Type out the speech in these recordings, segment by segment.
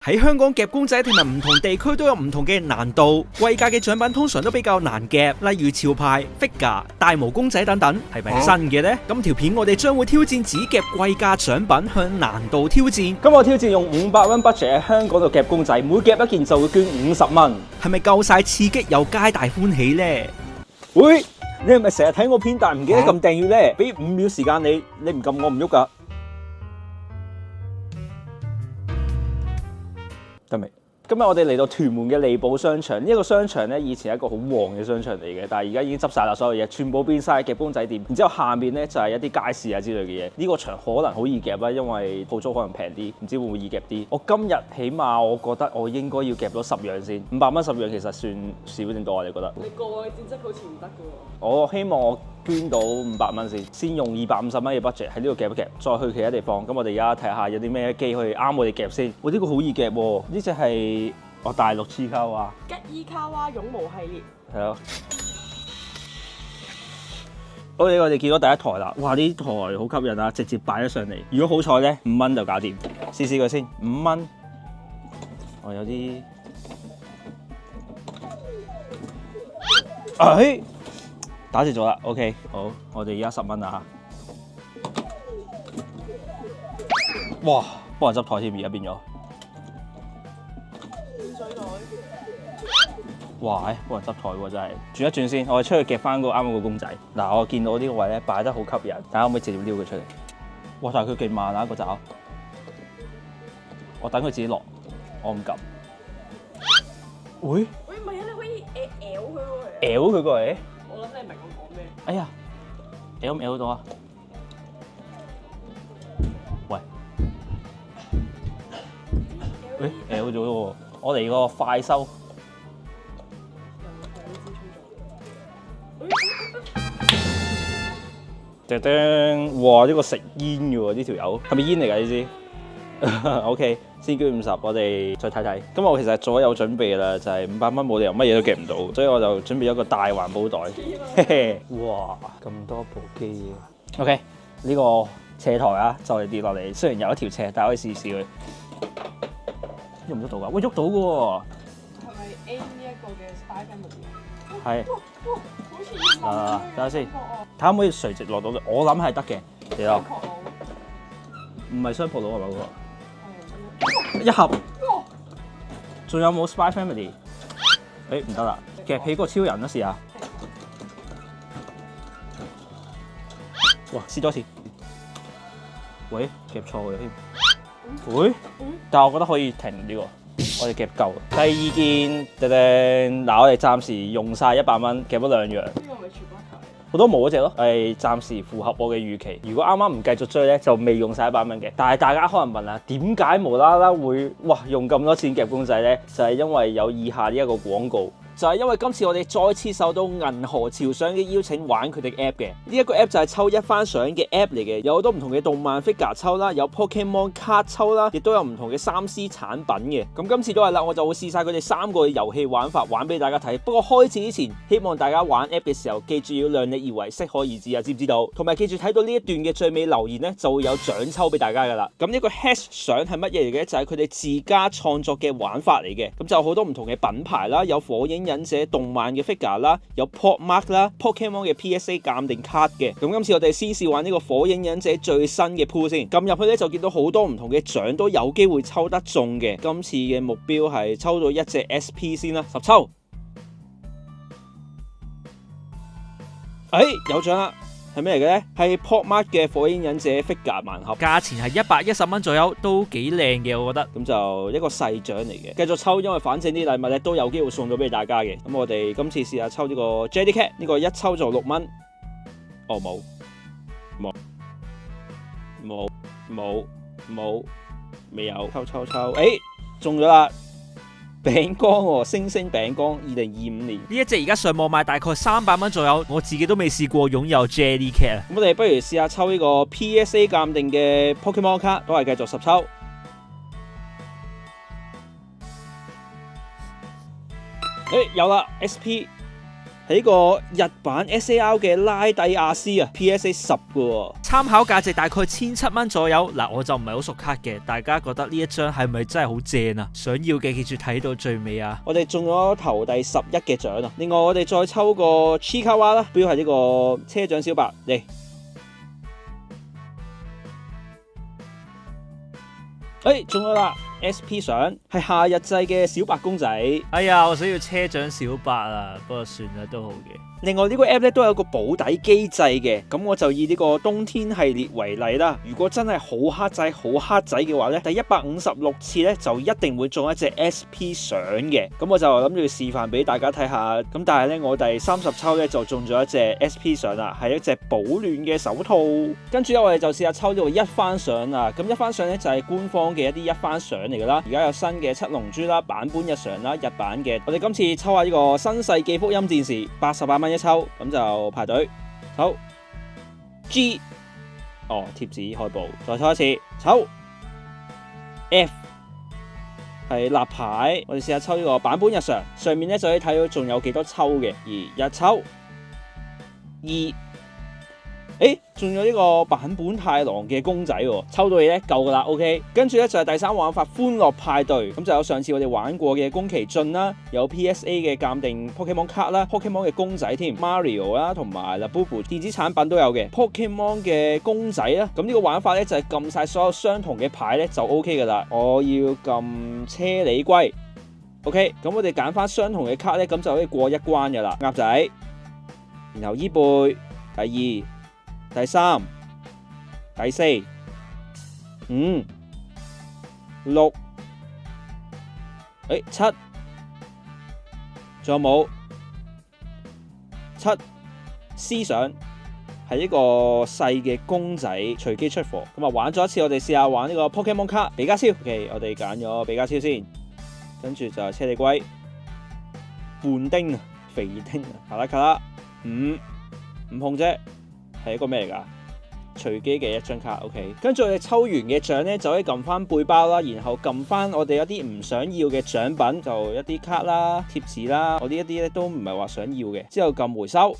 喺香港夾公仔，同埋唔同地區都有唔同嘅難度。貴價嘅獎品通常都比較難夾，例如潮牌、figure、大毛公仔等等，係咪新嘅呢？咁條片我哋將會挑戰只夾貴價獎品，向難度挑戰。今日挑戰用500蚊 budget 喺香港度夾公仔，每夾一件就會捐50蚊，係咪夠晒刺激又皆大歡喜呢？喂，你係咪成日睇我片但唔記得撳訂閱呢？俾5秒時間你唔撳我唔喐噶。得未？今日我哋嚟到屯門嘅利寶商場，呢一個商場咧以前係一個好旺嘅商場嚟嘅，但係而家已經執晒啦，所有嘢全部變晒夾公仔店。然之後下面咧就係一啲街市啊之類嘅嘢。呢個場可能好易夾啦，因為鋪租可能平啲，唔知會唔會易夾啲。我今日起碼我覺得我應該要夾到10樣先，500蚊10樣其實算少定多啊？你覺得？你過往嘅戰績好似唔得嘅喎。我希望我捐到500蚊先用250蚊嘅 budget 喺呢度夾一夾，再去其他地方。咁我哋而家睇下有啲咩機去啱我哋夾先。哇！呢個好易夾喎，呢隻係大陸黐卡哇，吉伊卡哇絨毛系列。係咯。我哋見到第一台啦，哇！呢台好吸引啊，直接擺咗上嚟。如果好彩咧，5蚊就搞掂。試試佢先，5蚊。我有啲，打折咗啦 ，OK， 好，我哋而家10蚊啦嚇。哇，幫人執台添，而家變咗。軟水袋。哇，幫人執台喎，真係。轉一轉先，我哋出去夾翻個啱嗰個公仔。嗱，我見到呢個位咧擺得好吸引，大家可唔可以直接撩佢出嚟？哇，但係佢勁慢啊個爪。我等佢自己落，我唔撳。喂，喂，唔係啊，你可以咬佢喎。咬佢過嚟。我諗你明我講咩？哎呀，咬唔咬到啊？喂，咬咗喎！我嚟個快收。叮叮！哇！呢個食煙嘅喎，呢條友係咪煙嚟㗎？呢支？OK， 先捐50，我哋再睇睇。今日我其實早有準備啦，就係500蚊冇理由乜嘢都夾唔到，所以我就準備咗個大環保袋。嘿嘿，哇！咁多部機嘅。OK， 呢個斜台啊，就嚟跌落嚟。雖然有一條斜，但係可以試試佢。喐唔喐到㗎？喂，喐到嘅喎。係咪 A 呢一個嘅 Spy Family？係。好似要等下先，睇下可唔可以垂直落到？我諗係得嘅。嚟咯。唔係雙撲佬係咪嗰個？一盒。仲有冇 Spy Family？ 唔得啦，夾起個超人啦，試下。哇！試多次。喂，夾錯嘅添。喂，但係我覺得可以停呢個，我哋夾夠。第二件，嗱，我哋暫時用晒100蚊，夾咗2樣。呢個咪全部一球嚟？好多冇嗰隻咯，係暫時符合我嘅預期。如果啱啱唔繼續追咧，就未用晒100蚊嘅。但係大家可能問啦，點解無啦啦會用咁多錢夾公仔咧？就係因為有以下呢一個廣告。就係因為今次我哋再次受到銀河潮賞嘅邀請玩佢哋 app 嘅，呢一個 app 就係抽一番賞嘅 app 嚟嘅，有好多唔同嘅動漫 figure 抽啦，有 Pokemon 卡抽啦，亦都有唔同嘅3C 產品嘅。咁今次都係啦，我就會試晒佢哋3個嘅遊戲玩法，玩俾大家睇。不過開始之前，希望大家玩 app 嘅時候，記住要量力而為，適可而止啊，知唔知道？同埋記住睇到呢一段嘅最尾留言呢，就會有獎抽俾大家噶啦。咁呢個 hash 賞係乜嘢嚟嘅？就係佢哋自家創作嘅玩法嚟嘅。咁就好多唔同嘅品牌啦，有火影忍者動漫嘅 figure 啦，有 Pop Mark 啦 ，Pokemon 嘅 PSA 鑑定卡嘅。咁今次我哋先試玩呢個火影忍者最新嘅 pool 先，撳入去咧就見到好多唔同嘅獎都有機會抽得中嘅。今次嘅目標係抽到一隻 SP 先啦，10抽。有獎啦！係咩嚟嘅咧？係 Pop Mark 嘅火影忍者 figure 盲盒，價錢係110蚊左右，都幾靚嘅，我覺得。咁就一個細獎嚟嘅，繼續抽，因為反正啲禮物咧都有機會送到俾大家嘅。咁我哋今次試下抽呢個 Jellycat， 呢個一抽就6蚊。哦，冇，未有。抽，中咗啦！餅乾喎，星星餅乾，2025年呢一隻而家上網賣大概300蚊左右，我自己都未試過擁有 Jellycat 啊。咁我哋不如試下抽呢個 PSA 鑑定嘅 Pokemon 卡，都係繼續10抽。有啦 SP，係個日版 SAR 嘅拉蒂亞斯啊 ，PSA 10嘅喎。參考價值大概1700蚊左右。嗱，我就唔係好熟卡嘅，大家覺得呢一張係咪真係好正啊？想要嘅記住睇到最尾啊！我哋中咗頭第11嘅獎啊！另外我哋再抽個 Chikawa 啦，標係呢個車長小白嚟。中咗啦 ！SP 相係夏日製嘅小白公仔。哎呀，我想要車長小白啊，不過算啦，都好嘅。另外呢個 app 咧都有個保底機制嘅，咁我就以呢個冬天系列為例啦。如果真係好黑仔嘅話咧，第156次咧就一定會中一隻 SP 相嘅。咁我就諗住示範俾大家睇下。咁但係咧我第30抽咧就中咗一隻 SP 相啦，係一隻保暖嘅手套。跟住咧我哋就試下抽呢個一番相啊。咁一番相咧就係官方嘅一啲一番相嚟噶啦。而家有新嘅七龍珠啦、版本日常啦、日版嘅。我哋今次抽下呢個新世紀福音戰士，88蚊一抽，咁就排隊抽 G， 貼紙開布，再抽一次抽 F， 係立牌。我哋試下抽呢個版本日常，上面咧就可以睇到仲有幾多抽嘅，而一抽2。仲有呢個版本太郎嘅公仔喎，抽到嘢咧夠噶啦 ，OK。跟住咧就係第3玩法歡樂派對，咁就有上次我哋玩過嘅宮崎駿啦，有 PSA 嘅鑑定 Pokemon 卡啦 ，Pokemon 嘅公仔添 ，Mario 啦，同埋 Labubu 電子產品都有嘅 Pokemon 嘅公仔啦。咁呢個玩法咧就係撳晒所有相同嘅牌咧就 OK 噶啦。我要撳車里龜 ，OK。咁我哋揀翻相同嘅卡咧，咁就可以過一關噶啦。鴨仔，然後伊貝，第2。第3、第4、5、6、7，仲有冇7 C 相係一個細嘅公仔隨機出貨。咁啊玩咗一次，我哋試下玩呢個 Pokemon 卡比加超。OK， 我哋揀咗比加超先，跟住就係車里龜、胖丁啊、肥丁啊、卡拉卡拉5碰啫。係一個咩嚟㗎？隨機嘅一張卡 ，OK。跟住我哋抽完嘅獎咧，就可以撳翻背包啦，然後撳翻我哋一啲唔想要嘅獎品，就一啲卡啦、貼紙啦，我呢一啲咧都唔係話想要嘅。之後撳回收。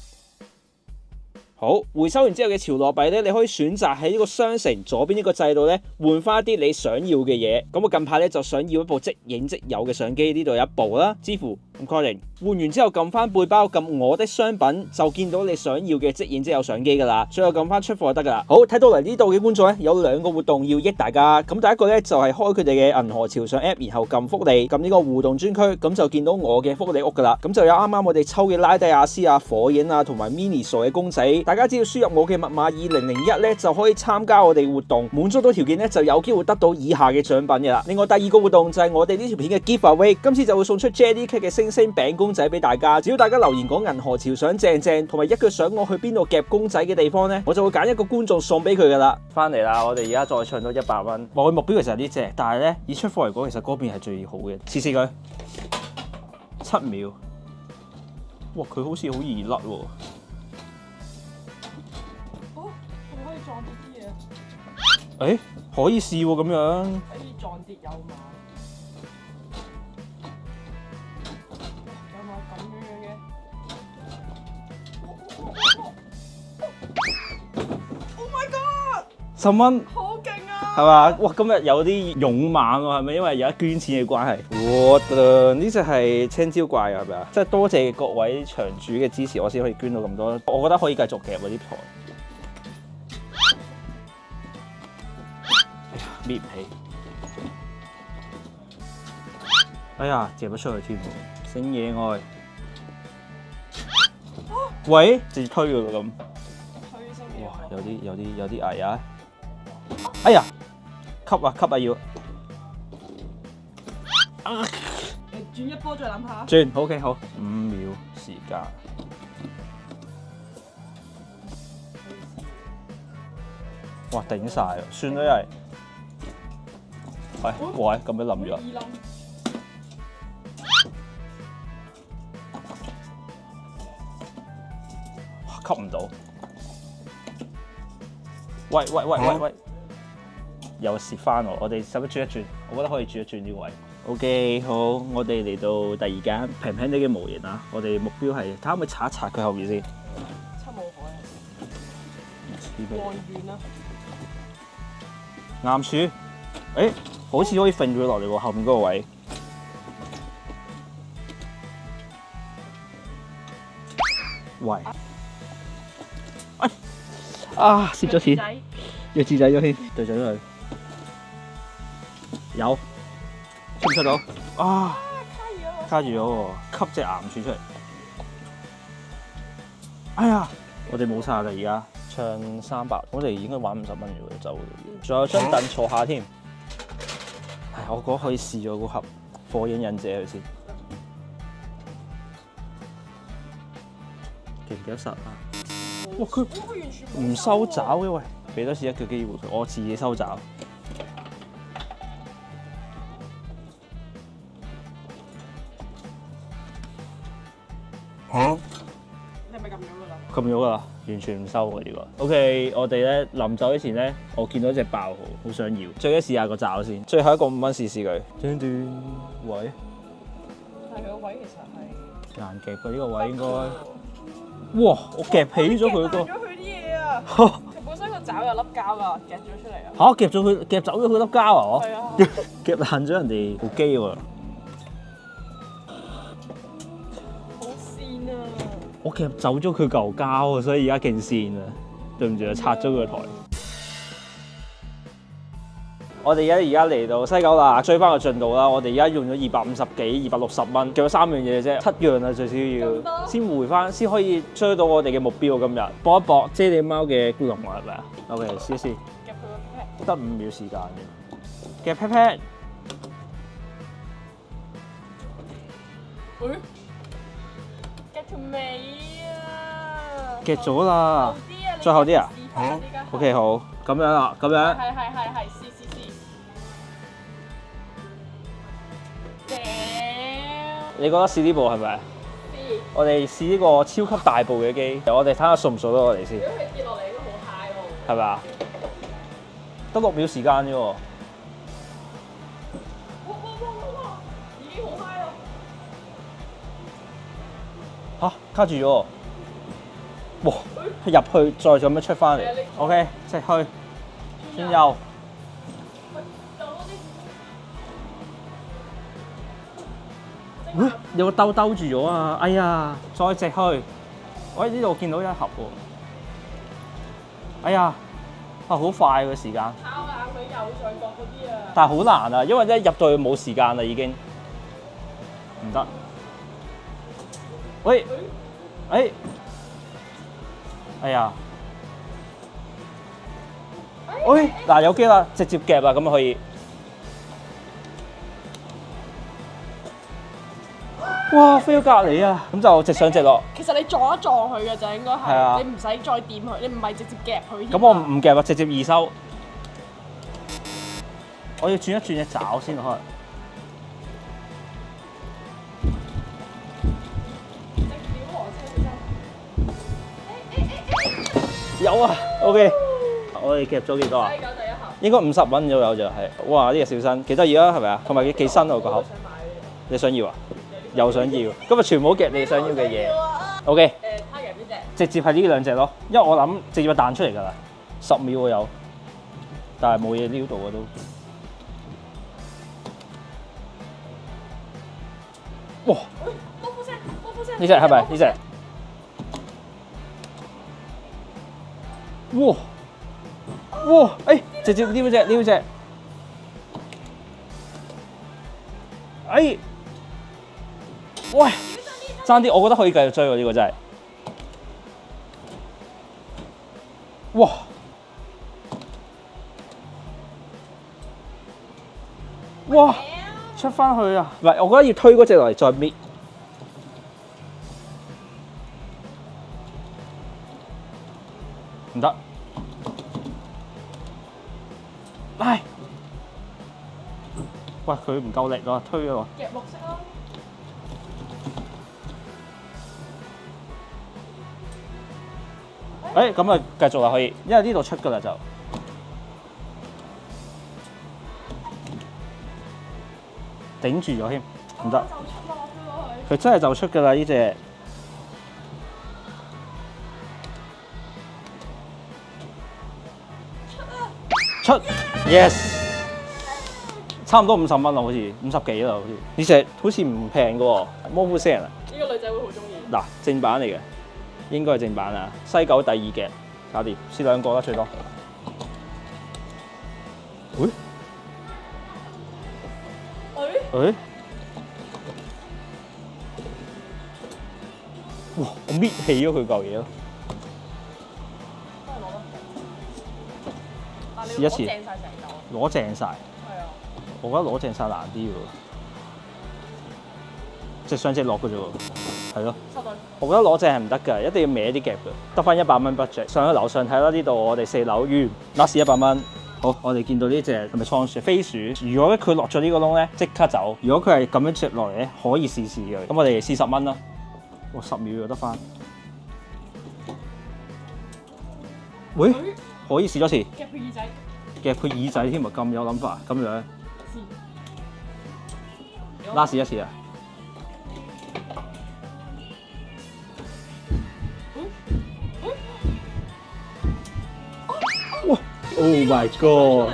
好，回收完之後嘅潮羅幣咧，你可以選擇喺呢個商城左邊呢個掣度咧換翻一啲你想要嘅嘢。咁我近排咧就想要一部即影即有嘅相機，呢度有一部啦，支付咁確認。換完之後撳翻背包，撳我的商品就見到你想要嘅即影即有相機噶啦。最後撳翻出貨就得噶啦。好，睇到嚟呢度嘅觀眾咧有2個活動要益大家。咁第一個咧就係開佢哋嘅銀河潮上 app， 然後撳福利，撳呢個互動專區，咁就見到我嘅福利屋噶啦。咁就有啱啱我哋抽嘅拉蒂亞斯啊、火影啊同埋 mini 傻嘅公仔。大家只要輸入我嘅密碼2001咧，就可以參加我哋活動，滿足到條件咧，就有機會得到以下嘅獎品嘅啦。另外第2個活動就係我哋呢條片嘅 giveaway， 今次就會送出 Jellycat 嘅星星餅公仔俾大家。只要大家留言講銀河潮想正正，同埋一句想我去邊度夾公仔嘅地方咧，我就會揀一個觀眾送俾佢噶啦。翻嚟啦，我哋而家再唱到100蚊。我嘅目標其實係呢隻，但係咧以出貨嚟講，其實嗰邊係最好嘅。試試佢7秒，哇！佢好似好易甩喎。可以試喎咁樣，可以撞跌有馬，有馬咁樣嘅。Oh my god！ 10蚊，好勁啊！係嘛？哇！今日有啲勇猛喎，係咪因為有一捐錢嘅關係？哇！呢隻係青椒怪啊，係咪啊？即係多謝各位場主嘅支持，我先可以捐到咁多。我覺得可以繼續夾嗰啲台。搣唔起，哎呀，借咗出去添喎！星野愛，喂，直接推佢咁，哇，有啲危啊！哎呀，吸啊要，你轉一波再諗下。轉 ，OK 好，5秒時間。哇，頂晒啊！算啦，因為。喂，咁樣冧咗，吸唔到。喂，又蝕翻喎！我哋使唔使轉一轉？我覺得可以轉一轉呢個位。OK，好，我哋嚟到第二間平平啲嘅模型啊！我哋目標係睇下可唔可以擦一擦佢後面先。七武海望遠啦，啱處，誒，好似可以揈咗落嚟喎，後面嗰個位。喂，啊，蝕咗錢，要自製咗先，對準佢，有，出唔出到？啊，卡住咗喎，吸隻岩柱出嚟。哎呀，我哋冇晒啦而家。唱300，我哋應該玩50蚊嘅喎，走。仲有張凳坐下添。唉，我覺得可以試咗嗰盒火影忍者佢先。記唔記得實啊？哇！佢完全唔收爪嘅喂，俾多次一個機會佢，我自己收爪。你係咪撳咗㗎啦？撳咗㗎啦，完全唔收喎呢個。OK，我哋咧臨走之前咧，我見到一隻爆蠔，好想要，最緊試下個爪先。最後一個5蚊試試佢。端端，喂，但係佢個位其實係難夾嘅呢個位應該。哇！我夾起咗佢個。咗佢啲嘢啊！佢本身個爪有粒膠㗎，夾咗出嚟啊！嚇！夾咗佢，夾走咗佢粒膠啊！我係啊，夾爛咗人哋部機喎。好跣啊！我夾走咗佢嚿膠啊，所以而家勁跣啊！對唔住啊，拆咗佢個台。我哋而家嚟到西九啦，追翻個進度啦。我哋而家用咗250幾、260蚊，仲有3樣嘢啫，7樣啊最少要，先回翻，先可以追到我哋嘅目標。今日搏一搏遮你貓嘅咕龍啊，係咪啊 ？OK，試一試，夾佢個 pat，得5秒時間嘅，夾 pat pat。夾條尾啊！夾咗啦，最後啲啊？OK， 好，咁樣啦，咁樣。係，試。你覺得試呢部係咪？我哋試呢個超級大部嘅機，我哋睇下掃唔掃到我哋先。如果佢跌落嚟應該好 high 喎。係咪啊？得6秒時間啫喎。哇！已經好 high 啦！嚇，卡住咗喎！哇！入去再咁樣出翻嚟。OK， 直去，轉右。有個兜住咗啊！哎呀，再直去。喂，呢度見到一盒喎。哎呀，啊好快個時間。抄硬佢右上角嗰啲啊！但係好難啊，因為咧入到去冇時間啦已經。唔得。喂，哎呀，喂，嗱有機啦，直接夾啦，咁就可以。哇，飛咗隔離啊！咁就直上直落。其實你撞一撞佢嘅就應該係啊係，你唔使再掂佢，你唔係直接夾佢。咁我唔夾啊，直接易收。我要轉一轉隻爪先可能。有啊 ，OK。我哋夾咗幾多啊？西九第一盒。應該50蚊左右就係。哇！呢個小新幾得意啊，係咪啊？同埋幾新喎個盒。你想要啊？又想要。今日全部都夾你想要嘅嘢。OK。蝦夾邊隻？直接係呢兩隻咯，因為我諗直接彈出嚟㗎啦，10秒我有，但係冇嘢撩到啊都。哇！波聲，呢隻係咪？呢隻？哇！哇！直接撩隻，喂！爭啲，我覺得可以繼續追喎，呢個真係。哇！哇！出翻去啊！唔係，我覺得要推嗰隻落嚟再搣。唔得。唉！喂，佢唔夠力咯，推咗喎。夾綠色咯。咁啊，繼續啦可以，因為呢度出㗎啦就。頂住咗添，唔得。就出咯，飆落去。佢真係就出㗎啦呢隻。出 ，yes， 差唔多50蚊啦，好似50幾啦，好似呢隻好似唔平㗎喎，魔夫聲啊！呢個女仔會好中意。嗱，正版嚟嘅，應該係正版啊！西九第2夾，搞掂，試2個啦最多。喂，誒，哇！我搣起咗佢嚿嘢咯。試一次正晒成嚿。攞正晒，係啊。我覺得攞正晒難啲喎，隻上隻落嘅啫喎，係咯。收到。我覺得攞正係唔得㗎，一定要歪啲夾㗎，得翻100蚊 budget。上去樓上睇啦，呢度我哋4樓完，last 100蚊。好，我哋見到呢隻係咪倉鼠？飛鼠。如果佢落咗呢個窿咧，即刻走。如果佢係咁樣着落嚟咧，可以試嘅。咁我哋試10蚊啦。哇，10秒就得翻。喂，可以試多次。夾佢耳仔。夾佢耳仔添啊！咁有諗法，咁樣。試。last 一次啊！哇 ！Oh my god！ 15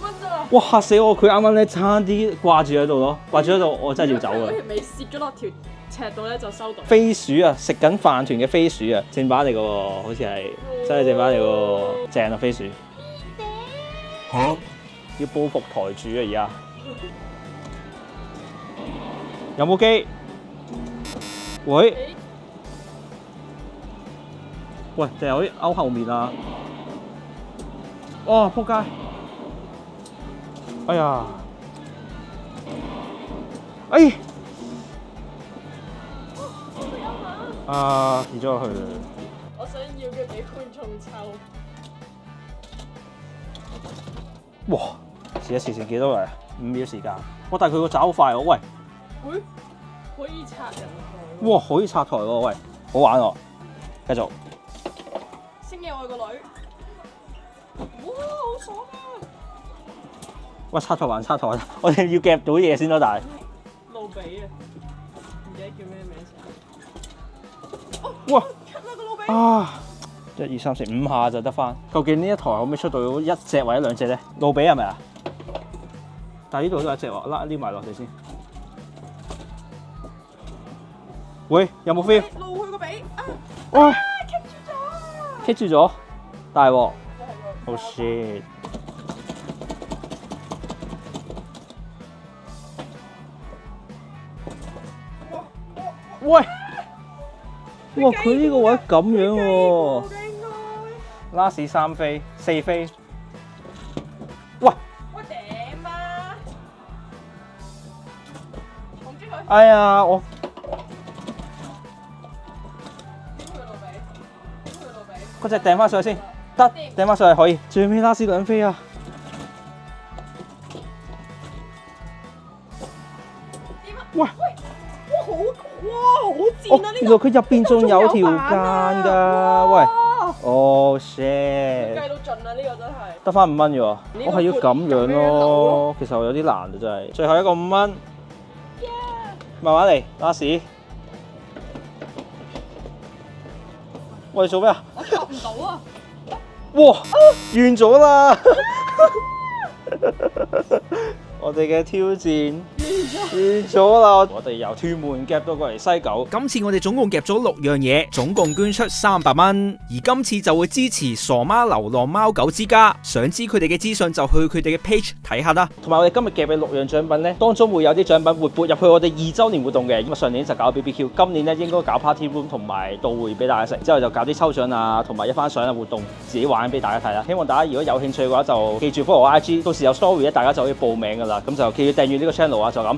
蚊咋？哇！嚇死我！佢啱啱咧差啲掛住喺度咯，掛住喺度，我真係要走啊！嗰條尾攝咗落條尺度咧就收到。飛鼠啊，食緊飯團嘅飛鼠啊，正版嚟嘅喎，好似係真係正版嚟嘅喎，正啊飛鼠！嚇！要報復台主啊而家！有冇機？喂！喂，就有啲勾後面啊！哦，仆街！哎呀！哎！啊，跌咗落去啦！我想要嘅俾觀眾抽。哇！試一試先，幾多嚟？5秒時間。哇！但係佢個爪好快喎，喂！會可以拆人台。哇！可以拆台喎，喂！好玩喎！繼續。星野愛個女。哇！好爽啊！喂，拆台還拆台，我哋要夾到嘢先咯，但係。路比啊！唔記得叫咩名先。哇！出啦個路比。啊！1、2、3、4、5下就得翻。究竟呢一台可唔可以出到1隻或者2隻咧？路比係咪啊？但係呢度都有1隻喎，拉埋落地先。喂，有冇 feel？ 路去個比啊！哇！棘住咗。棘住咗，大鑊！ Oh shit！ 喂！哇！佢呢個位咁樣喎。last 3飛4飛。喂！喂頂啊！控制佢。哎呀，我點去路比？點去路比？嗰隻掟翻上去先，得掟翻上去可以。最尾 last 2飛啊！喂！哇好賤啊！呢原來佢入邊仲有條間㗎，喂！哦 shit！計到盡啦，呢個真係。得翻5蚊啫喎，我係要咁樣咯。其實我有啲難啊，真係。最後一個5蚊，慢慢嚟，last。我哋做咩啊？我捉唔到啊！哇！完咗啦！我哋嘅挑戰完咗啦！我哋由屯門夾到過嚟西九。今次我哋總共夾咗6樣嘢，總共捐出300蚊。而今次就會支持傻媽流浪貓狗之家。想知佢哋嘅資訊就去佢哋嘅 page 睇下啦。同埋我哋今日夾嘅6樣獎品咧，當中會有啲獎品會撥入去我哋2週年活動嘅。咁啊上年就搞 BBQ， 今年咧應該搞 party room 同埋到會俾大家食。之後就搞啲抽獎啊，同埋一番相嘅活動，自己玩俾大家睇啦。希望大家如果有興趣嘅話，就記住 follow 我 IG，到時有 story 咧，大家就可以報名噶啦。咁就記住訂閱呢個 channel 啊，就咁。